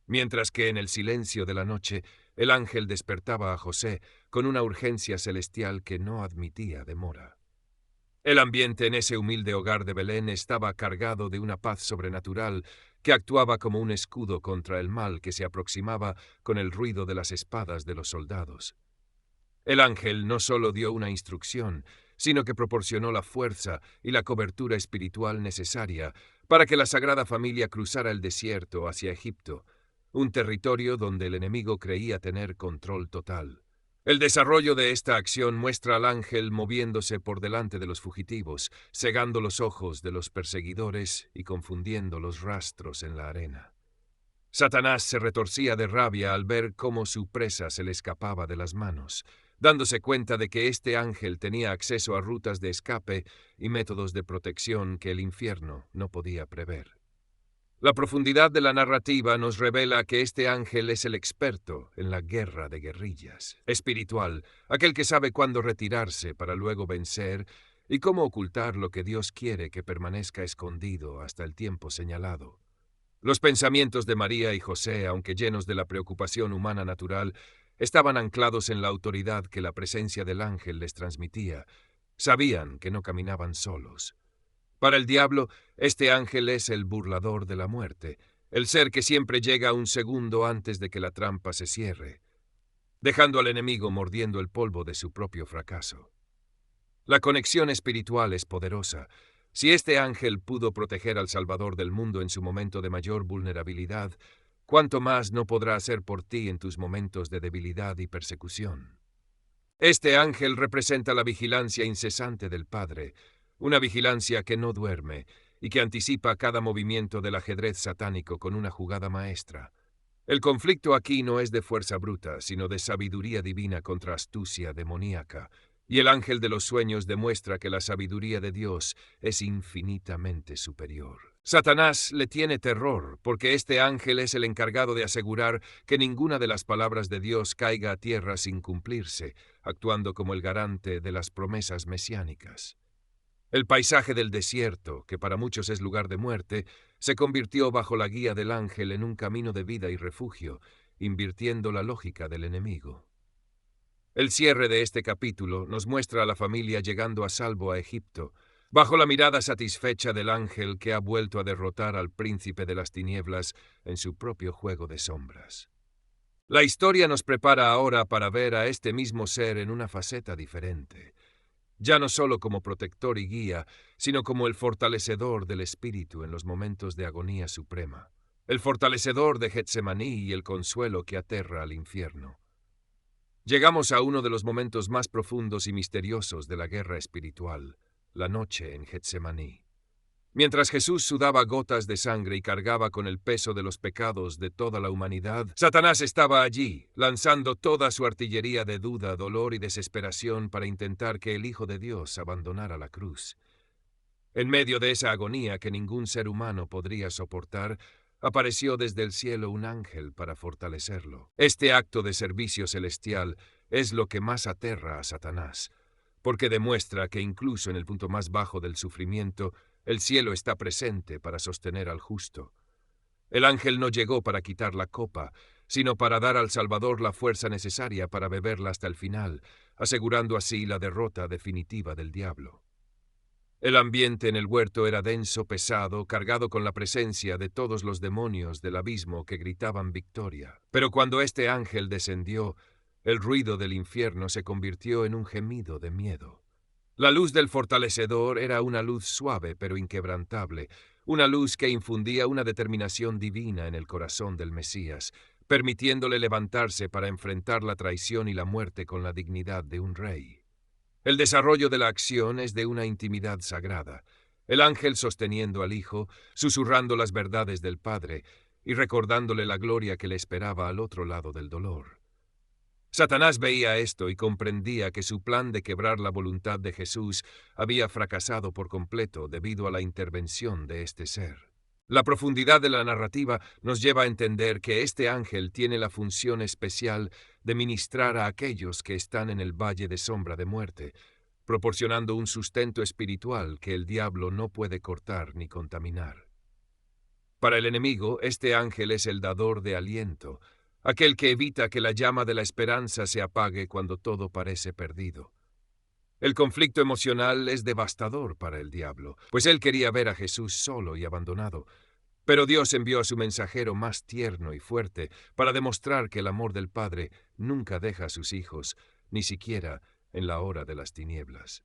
mientras que en el silencio de la noche el ángel despertaba a José con una urgencia celestial que no admitía demora. El ambiente en ese humilde hogar de Belén estaba cargado de una paz sobrenatural que actuaba como un escudo contra el mal que se aproximaba con el ruido de las espadas de los soldados. El ángel no solo dio una instrucción, sino que proporcionó la fuerza y la cobertura espiritual necesaria para que la Sagrada Familia cruzara el desierto hacia Egipto, un territorio donde el enemigo creía tener control total. El desarrollo de esta acción muestra al ángel moviéndose por delante de los fugitivos, cegando los ojos de los perseguidores y confundiendo los rastros en la arena. Satanás se retorcía de rabia al ver cómo su presa se le escapaba de las manos, dándose cuenta de que este ángel tenía acceso a rutas de escape y métodos de protección que el infierno no podía prever. La profundidad de la narrativa nos revela que este ángel es el experto en la guerra de guerrillas, espiritual, aquel que sabe cuándo retirarse para luego vencer y cómo ocultar lo que Dios quiere que permanezca escondido hasta el tiempo señalado. Los pensamientos de María y José, aunque llenos de la preocupación humana natural, estaban anclados en la autoridad que la presencia del ángel les transmitía. Sabían que no caminaban solos. Para el diablo, este ángel es el burlador de la muerte, el ser que siempre llega un segundo antes de que la trampa se cierre, dejando al enemigo mordiendo el polvo de su propio fracaso. La conexión espiritual es poderosa. Si este ángel pudo proteger al Salvador del mundo en su momento de mayor vulnerabilidad, ¿cuánto más no podrá hacer por ti en tus momentos de debilidad y persecución? Este ángel representa la vigilancia incesante del Padre, una vigilancia que no duerme y que anticipa cada movimiento del ajedrez satánico con una jugada maestra. El conflicto aquí no es de fuerza bruta, sino de sabiduría divina contra astucia demoníaca, y el ángel de los sueños demuestra que la sabiduría de Dios es infinitamente superior. Satanás le tiene terror, porque este ángel es el encargado de asegurar que ninguna de las palabras de Dios caiga a tierra sin cumplirse, actuando como el garante de las promesas mesiánicas. El paisaje del desierto, que para muchos es lugar de muerte, se convirtió bajo la guía del ángel en un camino de vida y refugio, invirtiendo la lógica del enemigo. El cierre de este capítulo nos muestra a la familia llegando a salvo a Egipto, bajo la mirada satisfecha del ángel que ha vuelto a derrotar al príncipe de las tinieblas en su propio juego de sombras. La historia nos prepara ahora para ver a este mismo ser en una faceta diferente, ya no solo como protector y guía, sino como el fortalecedor del espíritu en los momentos de agonía suprema, el fortalecedor de Getsemaní y el consuelo que aterra al infierno. Llegamos a uno de los momentos más profundos y misteriosos de la guerra espiritual, la noche en Getsemaní. Mientras Jesús sudaba gotas de sangre y cargaba con el peso de los pecados de toda la humanidad, Satanás estaba allí, lanzando toda su artillería de duda, dolor y desesperación para intentar que el Hijo de Dios abandonara la cruz. En medio de esa agonía que ningún ser humano podría soportar, apareció desde el cielo un ángel para fortalecerlo. Este acto de servicio celestial es lo que más aterra a Satanás, porque demuestra que incluso en el punto más bajo del sufrimiento, el cielo está presente para sostener al justo. El ángel no llegó para quitar la copa, sino para dar al Salvador la fuerza necesaria para beberla hasta el final, asegurando así la derrota definitiva del diablo. El ambiente en el huerto era denso, pesado, cargado con la presencia de todos los demonios del abismo que gritaban victoria. Pero cuando este ángel descendió, el ruido del infierno se convirtió en un gemido de miedo. La luz del fortalecedor era una luz suave pero inquebrantable, una luz que infundía una determinación divina en el corazón del Mesías, permitiéndole levantarse para enfrentar la traición y la muerte con la dignidad de un rey. El desarrollo de la acción es de una intimidad sagrada, el ángel sosteniendo al Hijo, susurrando las verdades del Padre y recordándole la gloria que le esperaba al otro lado del dolor. Satanás veía esto y comprendía que su plan de quebrar la voluntad de Jesús había fracasado por completo debido a la intervención de este ser. La profundidad de la narrativa nos lleva a entender que este ángel tiene la función especial de ministrar a aquellos que están en el valle de sombra de muerte, proporcionando un sustento espiritual que el diablo no puede cortar ni contaminar. Para el enemigo, este ángel es el dador de aliento, aquel que evita que la llama de la esperanza se apague cuando todo parece perdido. El conflicto emocional es devastador para el diablo, pues él quería ver a Jesús solo y abandonado. Pero Dios envió a su mensajero más tierno y fuerte para demostrar que el amor del Padre nunca deja a sus hijos, ni siquiera en la hora de las tinieblas.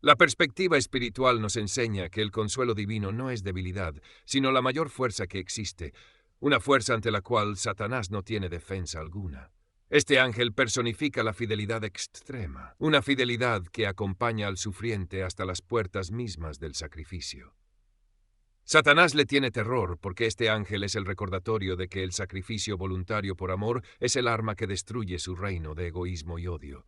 La perspectiva espiritual nos enseña que el consuelo divino no es debilidad, sino la mayor fuerza que existe, una fuerza ante la cual Satanás no tiene defensa alguna. Este ángel personifica la fidelidad extrema, una fidelidad que acompaña al sufriente hasta las puertas mismas del sacrificio. Satanás le tiene terror porque este ángel es el recordatorio de que el sacrificio voluntario por amor es el arma que destruye su reino de egoísmo y odio.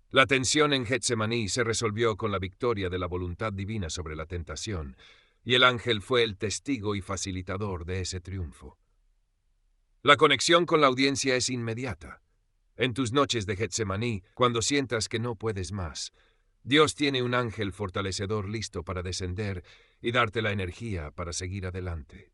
La tensión en Getsemaní se resolvió con la victoria de la voluntad divina sobre la tentación, y el ángel fue el testigo y facilitador de ese triunfo. La conexión con la audiencia es inmediata. En tus noches de Getsemaní, cuando sientas que no puedes más, Dios tiene un ángel fortalecedor listo para descender y darte la energía para seguir adelante.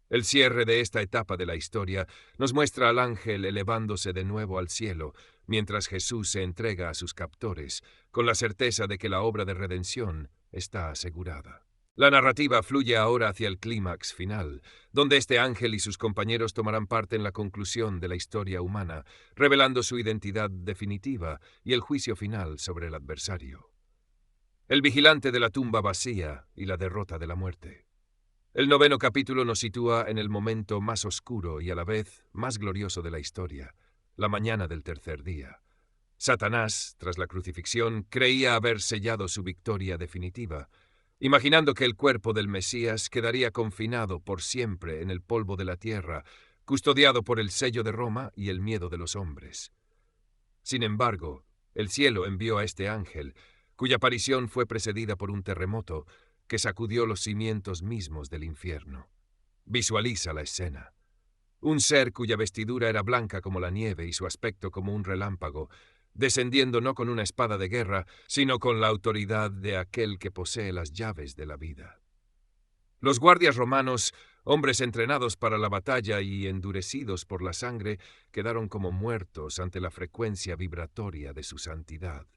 El cierre de esta etapa de la historia nos muestra al ángel elevándose de nuevo al cielo, mientras Jesús se entrega a sus captores, con la certeza de que la obra de redención está asegurada. La narrativa fluye ahora hacia el clímax final, donde este ángel y sus compañeros tomarán parte en la conclusión de la historia humana, revelando su identidad definitiva y el juicio final sobre el adversario. El vigilante de la tumba vacía y la derrota de la muerte. El 9º capítulo nos sitúa en el momento más oscuro y a la vez más glorioso de la historia, la mañana del tercer día. Satanás, tras la crucifixión, creía haber sellado su victoria definitiva, imaginando que el cuerpo del Mesías quedaría confinado por siempre en el polvo de la tierra, custodiado por el sello de Roma y el miedo de los hombres. Sin embargo, el cielo envió a este ángel, cuya aparición fue precedida por un terremoto que sacudió los cimientos mismos del infierno. Visualiza la escena. Un ser cuya vestidura era blanca como la nieve y su aspecto como un relámpago, descendiendo no con una espada de guerra, sino con la autoridad de aquel que posee las llaves de la vida. Los guardias romanos, hombres entrenados para la batalla y endurecidos por la sangre, quedaron como muertos ante la frecuencia vibratoria de su santidad.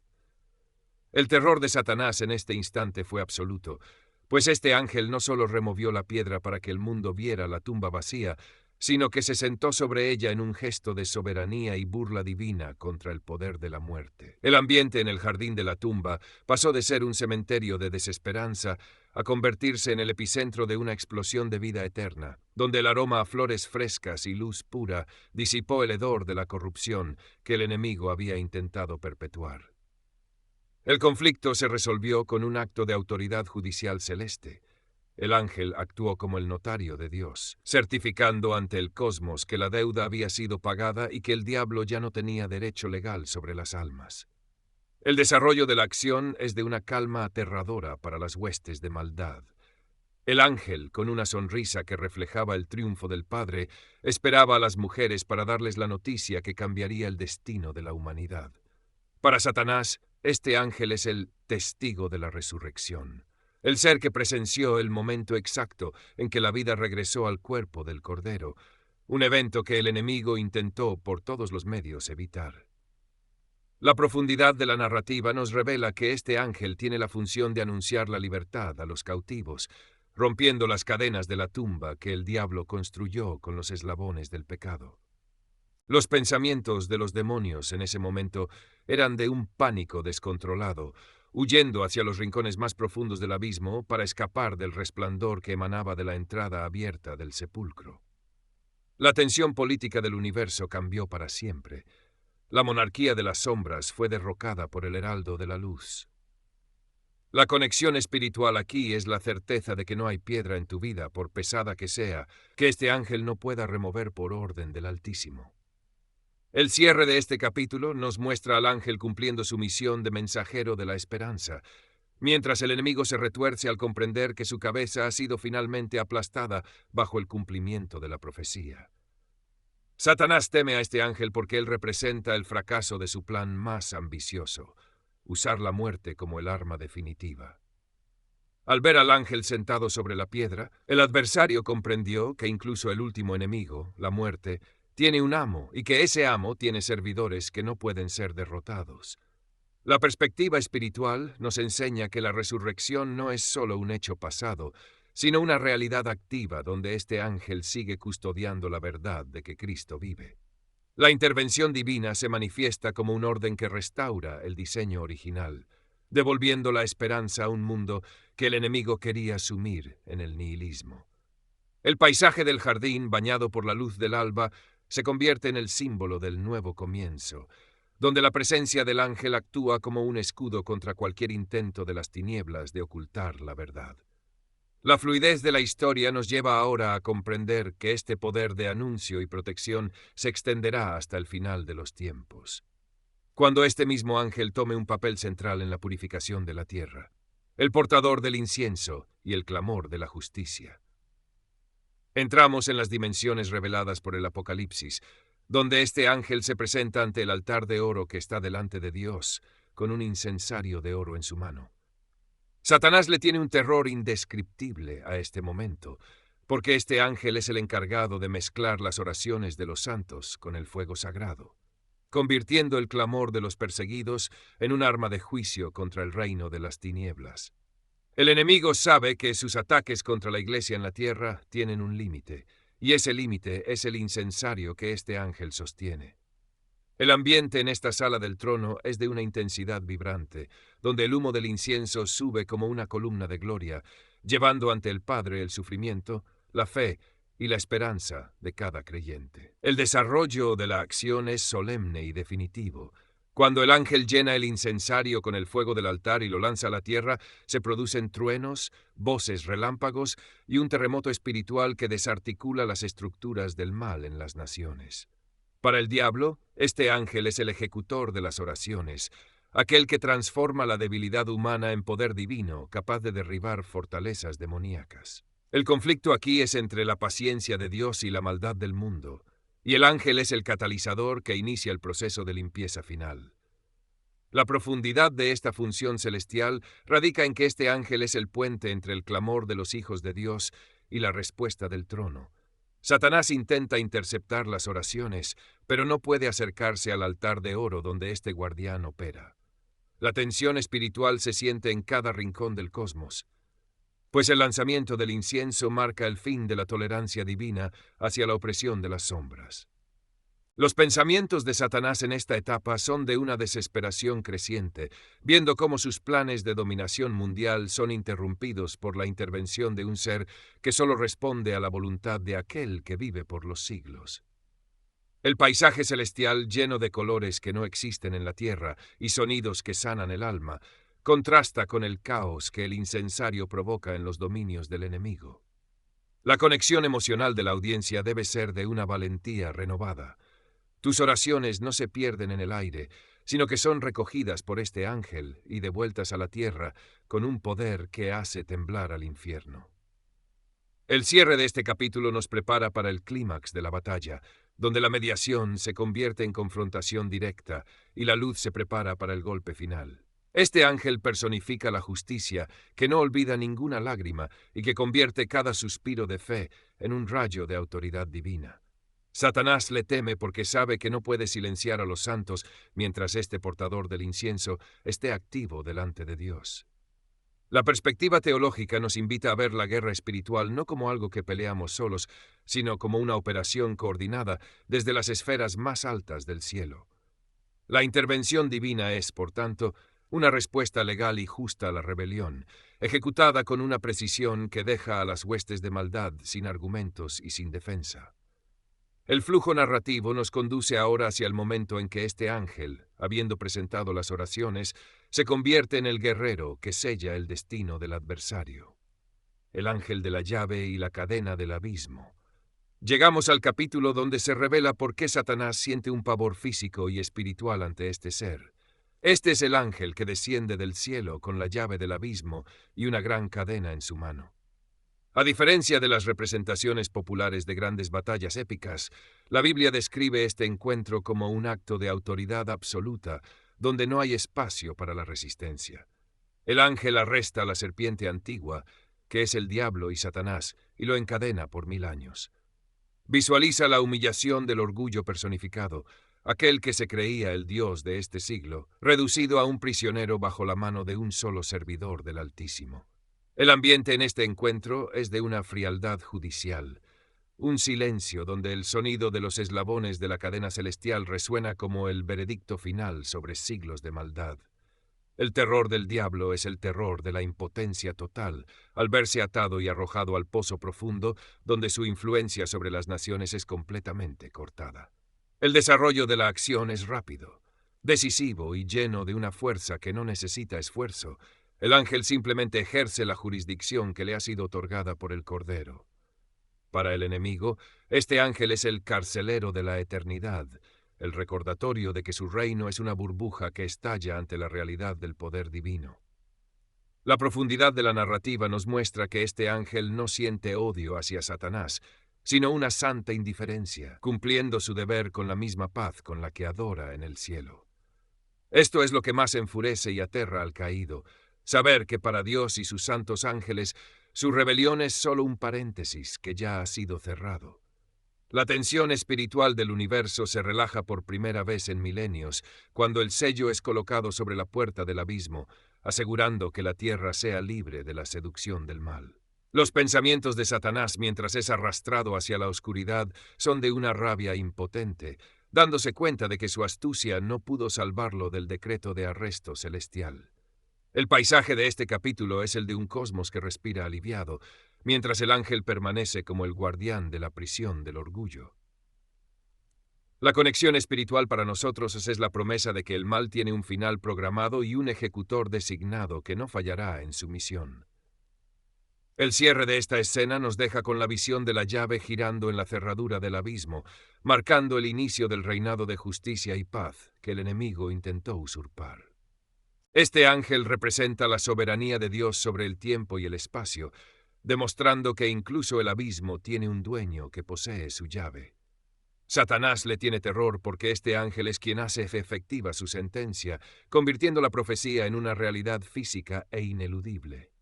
El terror de Satanás en este instante fue absoluto, pues este ángel no solo removió la piedra para que el mundo viera la tumba vacía, sino que se sentó sobre ella en un gesto de soberanía y burla divina contra el poder de la muerte. El ambiente en el jardín de la tumba pasó de ser un cementerio de desesperanza a convertirse en el epicentro de una explosión de vida eterna, donde el aroma a flores frescas y luz pura disipó el hedor de la corrupción que el enemigo había intentado perpetuar. El conflicto se resolvió con un acto de autoridad judicial celeste. El ángel actuó como el notario de Dios, certificando ante el cosmos que la deuda había sido pagada y que el diablo ya no tenía derecho legal sobre las almas. El desarrollo de la acción es de una calma aterradora para las huestes de maldad. El ángel, con una sonrisa que reflejaba el triunfo del Padre, esperaba a las mujeres para darles la noticia que cambiaría el destino de la humanidad. Para Satanás, este ángel es el testigo de la resurrección, el ser que presenció el momento exacto en que la vida regresó al cuerpo del Cordero, un evento que el enemigo intentó por todos los medios evitar. La profundidad de la narrativa nos revela que este ángel tiene la función de anunciar la libertad a los cautivos, rompiendo las cadenas de la tumba que el diablo construyó con los eslabones del pecado. Los pensamientos de los demonios en ese momento eran de un pánico descontrolado, huyendo hacia los rincones más profundos del abismo para escapar del resplandor que emanaba de la entrada abierta del sepulcro. La tensión política del universo cambió para siempre. La monarquía de las sombras fue derrocada por el heraldo de la luz. La conexión espiritual aquí es la certeza de que no hay piedra en tu vida, por pesada que sea, que este ángel no pueda remover por orden del Altísimo. El cierre de este capítulo nos muestra al ángel cumpliendo su misión de mensajero de la esperanza, mientras el enemigo se retuerce al comprender que su cabeza ha sido finalmente aplastada bajo el cumplimiento de la profecía. Satanás teme a este ángel porque él representa el fracaso de su plan más ambicioso, usar la muerte como el arma definitiva. Al ver al ángel sentado sobre la piedra, el adversario comprendió que incluso el último enemigo, la muerte, tiene un amo y que ese amo tiene servidores que no pueden ser derrotados. La perspectiva espiritual nos enseña que la resurrección no es solo un hecho pasado, sino una realidad activa donde este ángel sigue custodiando la verdad de que Cristo vive. La intervención divina se manifiesta como un orden que restaura el diseño original, devolviendo la esperanza a un mundo que el enemigo quería sumir en el nihilismo. El paisaje del jardín, bañado por la luz del alba, se convierte en el símbolo del nuevo comienzo, donde la presencia del ángel actúa como un escudo contra cualquier intento de las tinieblas de ocultar la verdad. La fluidez de la historia nos lleva ahora a comprender que este poder de anuncio y protección se extenderá hasta el final de los tiempos, cuando este mismo ángel tome un papel central en la purificación de la tierra, el portador del incienso y el clamor de la justicia. Entramos en las dimensiones reveladas por el Apocalipsis, donde este ángel se presenta ante el altar de oro que está delante de Dios, con un incensario de oro en su mano. Satanás le tiene un terror indescriptible a este momento, porque este ángel es el encargado de mezclar las oraciones de los santos con el fuego sagrado, convirtiendo el clamor de los perseguidos en un arma de juicio contra el reino de las tinieblas. El enemigo sabe que sus ataques contra la iglesia en la tierra tienen un límite, y ese límite es el incensario que este ángel sostiene. El ambiente en esta sala del trono es de una intensidad vibrante, donde el humo del incienso sube como una columna de gloria, llevando ante el Padre el sufrimiento, la fe y la esperanza de cada creyente. El desarrollo de la acción es solemne y definitivo. Cuando el ángel llena el incensario con el fuego del altar y lo lanza a la tierra, se producen truenos, voces relámpagos y un terremoto espiritual que desarticula las estructuras del mal en las naciones. Para el diablo, este ángel es el ejecutor de las oraciones, aquel que transforma la debilidad humana en poder divino, capaz de derribar fortalezas demoníacas. El conflicto aquí es entre la paciencia de Dios y la maldad del mundo, y el ángel es el catalizador que inicia el proceso de limpieza final. La profundidad de esta función celestial radica en que este ángel es el puente entre el clamor de los hijos de Dios y la respuesta del trono. Satanás intenta interceptar las oraciones, pero no puede acercarse al altar de oro donde este guardián opera. La tensión espiritual se siente en cada rincón del cosmos, pues el lanzamiento del incienso marca el fin de la tolerancia divina hacia la opresión de las sombras. Los pensamientos de Satanás en esta etapa son de una desesperación creciente, viendo cómo sus planes de dominación mundial son interrumpidos por la intervención de un ser que solo responde a la voluntad de aquel que vive por los siglos. El paisaje celestial, lleno de colores que no existen en la tierra y sonidos que sanan el alma, contrasta con el caos que el incensario provoca en los dominios del enemigo. La conexión emocional de la audiencia debe ser de una valentía renovada. Tus oraciones no se pierden en el aire, sino que son recogidas por este ángel y devueltas a la tierra con un poder que hace temblar al infierno. El cierre de este capítulo nos prepara para el clímax de la batalla, donde la mediación se convierte en confrontación directa y la luz se prepara para el golpe final. Este ángel personifica la justicia, que no olvida ninguna lágrima y que convierte cada suspiro de fe en un rayo de autoridad divina. Satanás le teme porque sabe que no puede silenciar a los santos mientras este portador del incienso esté activo delante de Dios. La perspectiva teológica nos invita a ver la guerra espiritual no como algo que peleamos solos, sino como una operación coordinada desde las esferas más altas del cielo. La intervención divina es, por tanto, una respuesta legal y justa a la rebelión, ejecutada con una precisión que deja a las huestes de maldad sin argumentos y sin defensa. El flujo narrativo nos conduce ahora hacia el momento en que este ángel, habiendo presentado las oraciones, se convierte en el guerrero que sella el destino del adversario. El ángel de la llave y la cadena del abismo. Llegamos al capítulo donde se revela por qué Satanás siente un pavor físico y espiritual ante este ser. Este es el ángel que desciende del cielo con la llave del abismo y una gran cadena en su mano. A diferencia de las representaciones populares de grandes batallas épicas, la Biblia describe este encuentro como un acto de autoridad absoluta, donde no hay espacio para la resistencia. El ángel arresta a la serpiente antigua, que es el diablo y Satanás, y lo encadena por 1000 años. Visualiza la humillación del orgullo personificado, aquel que se creía el Dios de este siglo, reducido a un prisionero bajo la mano de un solo servidor del Altísimo. El ambiente en este encuentro es de una frialdad judicial, un silencio donde el sonido de los eslabones de la cadena celestial resuena como el veredicto final sobre siglos de maldad. El terror del diablo es el terror de la impotencia total, al verse atado y arrojado al pozo profundo, donde su influencia sobre las naciones es completamente cortada. El desarrollo de la acción es rápido, decisivo y lleno de una fuerza que no necesita esfuerzo. El ángel simplemente ejerce la jurisdicción que le ha sido otorgada por el Cordero. Para el enemigo, este ángel es el carcelero de la eternidad, el recordatorio de que su reino es una burbuja que estalla ante la realidad del poder divino. La profundidad de la narrativa nos muestra que este ángel no siente odio hacia Satanás, sino una santa indiferencia, cumpliendo su deber con la misma paz con la que adora en el cielo. Esto es lo que más enfurece y aterra al caído, saber que para Dios y sus santos ángeles, su rebelión es solo un paréntesis que ya ha sido cerrado. La tensión espiritual del universo se relaja por primera vez en milenios, cuando el sello es colocado sobre la puerta del abismo, asegurando que la tierra sea libre de la seducción del mal. Los pensamientos de Satanás mientras es arrastrado hacia la oscuridad son de una rabia impotente, dándose cuenta de que su astucia no pudo salvarlo del decreto de arresto celestial. El paisaje de este capítulo es el de un cosmos que respira aliviado, mientras el ángel permanece como el guardián de la prisión del orgullo. La conexión espiritual para nosotros es la promesa de que el mal tiene un final programado y un ejecutor designado que no fallará en su misión. El cierre de esta escena nos deja con la visión de la llave girando en la cerradura del abismo, marcando el inicio del reinado de justicia y paz que el enemigo intentó usurpar. Este ángel representa la soberanía de Dios sobre el tiempo y el espacio, demostrando que incluso el abismo tiene un dueño que posee su llave. Satanás le tiene terror porque este ángel es quien hace efectiva su sentencia, convirtiendo la profecía en una realidad física e ineludible.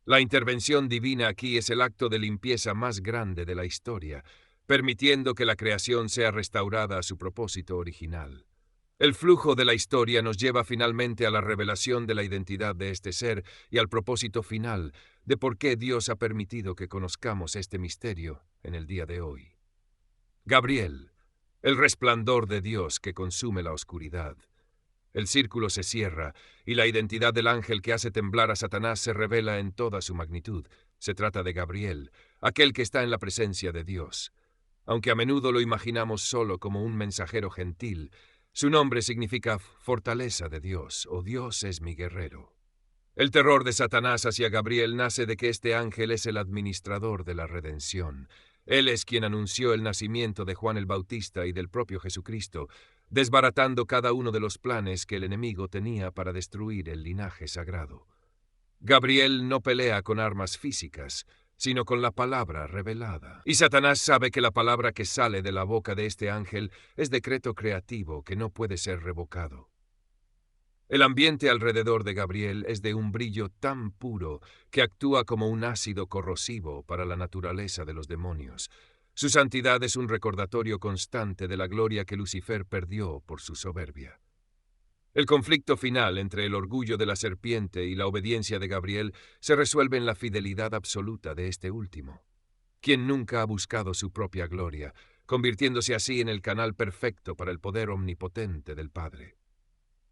La intervención divina aquí es el acto de limpieza más grande de la historia, permitiendo que la creación sea restaurada a su propósito original. El flujo de la historia nos lleva finalmente a la revelación de la identidad de este ser y al propósito final de por qué Dios ha permitido que conozcamos este misterio en el día de hoy. Gabriel, el resplandor de Dios que consume la oscuridad. El círculo se cierra y la identidad del ángel que hace temblar a Satanás se revela en toda su magnitud. Se trata de Gabriel, aquel que está en la presencia de Dios. Aunque a menudo lo imaginamos solo como un mensajero gentil, su nombre significa fortaleza de Dios o Dios es mi guerrero. El terror de Satanás hacia Gabriel nace de que este ángel es el administrador de la redención. Él es quien anunció el nacimiento de Juan el Bautista y del propio Jesucristo, desbaratando cada uno de los planes que el enemigo tenía para destruir el linaje sagrado. Gabriel no pelea con armas físicas, sino con la palabra revelada. Y Satanás sabe que la palabra que sale de la boca de este ángel es decreto creativo que no puede ser revocado. El ambiente alrededor de Gabriel es de un brillo tan puro que actúa como un ácido corrosivo para la naturaleza de los demonios. Su santidad es un recordatorio constante de la gloria que Lucifer perdió por su soberbia. El conflicto final entre el orgullo de la serpiente y la obediencia de Gabriel se resuelve en la fidelidad absoluta de este último, quien nunca ha buscado su propia gloria, convirtiéndose así en el canal perfecto para el poder omnipotente del Padre.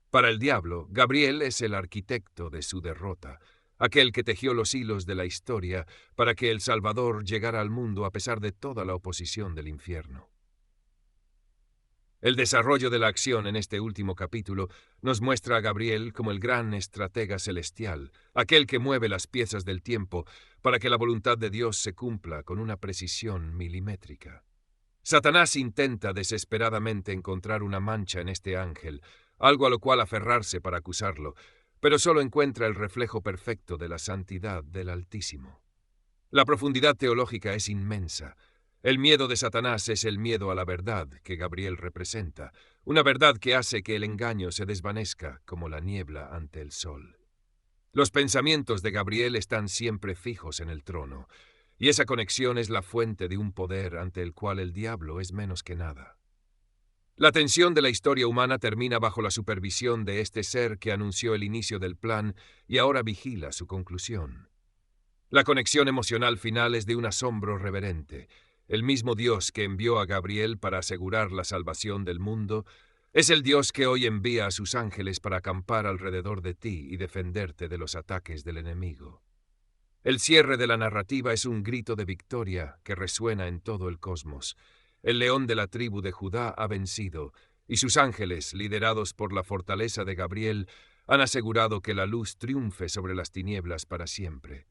Para el diablo, Gabriel es el arquitecto de su derrota, aquel que tejió los hilos de la historia para que el Salvador llegara al mundo a pesar de toda la oposición del infierno. El desarrollo de la acción en este último capítulo nos muestra a Gabriel como el gran estratega celestial, aquel que mueve las piezas del tiempo para que la voluntad de Dios se cumpla con una precisión milimétrica. Satanás intenta desesperadamente encontrar una mancha en este ángel, algo a lo cual aferrarse para acusarlo, pero solo encuentra el reflejo perfecto de la santidad del Altísimo. La profundidad teológica es inmensa. El miedo de Satanás es el miedo a la verdad que Gabriel representa, una verdad que hace que el engaño se desvanezca como la niebla ante el sol. Los pensamientos de Gabriel están siempre fijos en el trono, y esa conexión es la fuente de un poder ante el cual el diablo es menos que nada. La tensión de la historia humana termina bajo la supervisión de este ser que anunció el inicio del plan y ahora vigila su conclusión. La conexión emocional final es de un asombro reverente. El mismo Dios que envió a Gabriel para asegurar la salvación del mundo es el Dios que hoy envía a sus ángeles para acampar alrededor de ti y defenderte de los ataques del enemigo. El cierre de la narrativa es un grito de victoria que resuena en todo el cosmos. El león de la tribu de Judá ha vencido, y sus ángeles, liderados por la fortaleza de Gabriel, han asegurado que la luz triunfe sobre las tinieblas para siempre.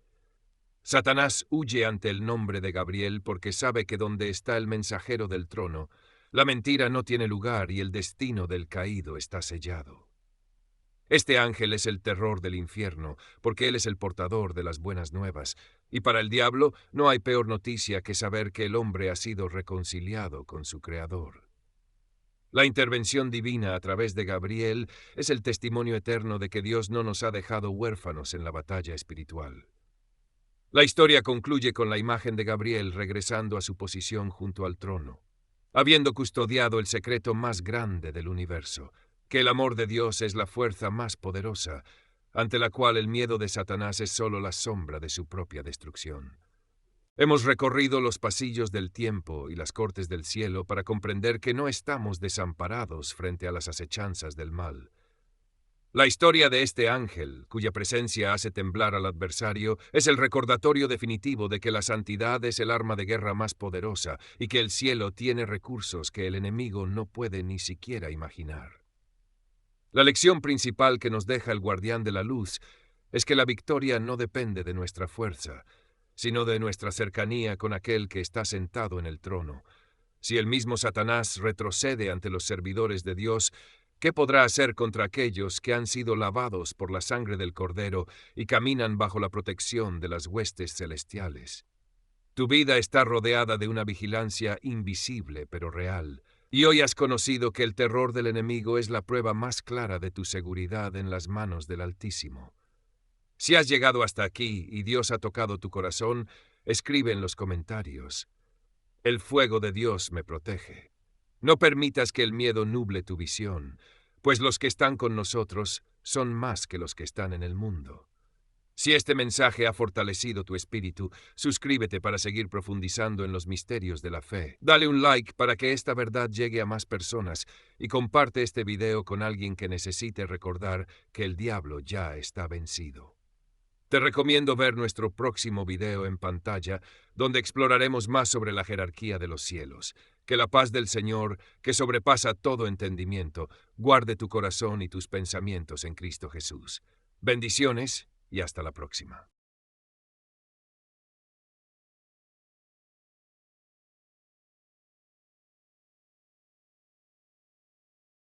Satanás huye ante el nombre de Gabriel porque sabe que donde está el mensajero del trono, la mentira no tiene lugar y el destino del caído está sellado. Este ángel es el terror del infierno, porque él es el portador de las buenas nuevas, y para el diablo no hay peor noticia que saber que el hombre ha sido reconciliado con su Creador. La intervención divina a través de Gabriel es el testimonio eterno de que Dios no nos ha dejado huérfanos en la batalla espiritual. La historia concluye con la imagen de Gabriel regresando a su posición junto al trono, habiendo custodiado el secreto más grande del universo, que el amor de Dios es la fuerza más poderosa, ante la cual el miedo de Satanás es solo la sombra de su propia destrucción. Hemos recorrido los pasillos del tiempo y las cortes del cielo para comprender que no estamos desamparados frente a las acechanzas del mal. La historia de este ángel, cuya presencia hace temblar al adversario, es el recordatorio definitivo de que la santidad es el arma de guerra más poderosa y que el cielo tiene recursos que el enemigo no puede ni siquiera imaginar. La lección principal que nos deja el guardián de la luz es que la victoria no depende de nuestra fuerza, sino de nuestra cercanía con aquel que está sentado en el trono. Si el mismo Satanás retrocede ante los servidores de Dios, ¿qué podrá hacer contra aquellos que han sido lavados por la sangre del Cordero y caminan bajo la protección de las huestes celestiales? Tu vida está rodeada de una vigilancia invisible pero real, y hoy has conocido que el terror del enemigo es la prueba más clara de tu seguridad en las manos del Altísimo. Si has llegado hasta aquí y Dios ha tocado tu corazón, escribe en los comentarios: el fuego de Dios me protege. No permitas que el miedo nuble tu visión, pues los que están con nosotros son más que los que están en el mundo. Si este mensaje ha fortalecido tu espíritu, suscríbete para seguir profundizando en los misterios de la fe. Dale un like para que esta verdad llegue a más personas y comparte este video con alguien que necesite recordar que el diablo ya está vencido. Te recomiendo ver nuestro próximo video en pantalla, donde exploraremos más sobre la jerarquía de los cielos. Que la paz del Señor, que sobrepasa todo entendimiento, guarde tu corazón y tus pensamientos en Cristo Jesús. Bendiciones y hasta la próxima.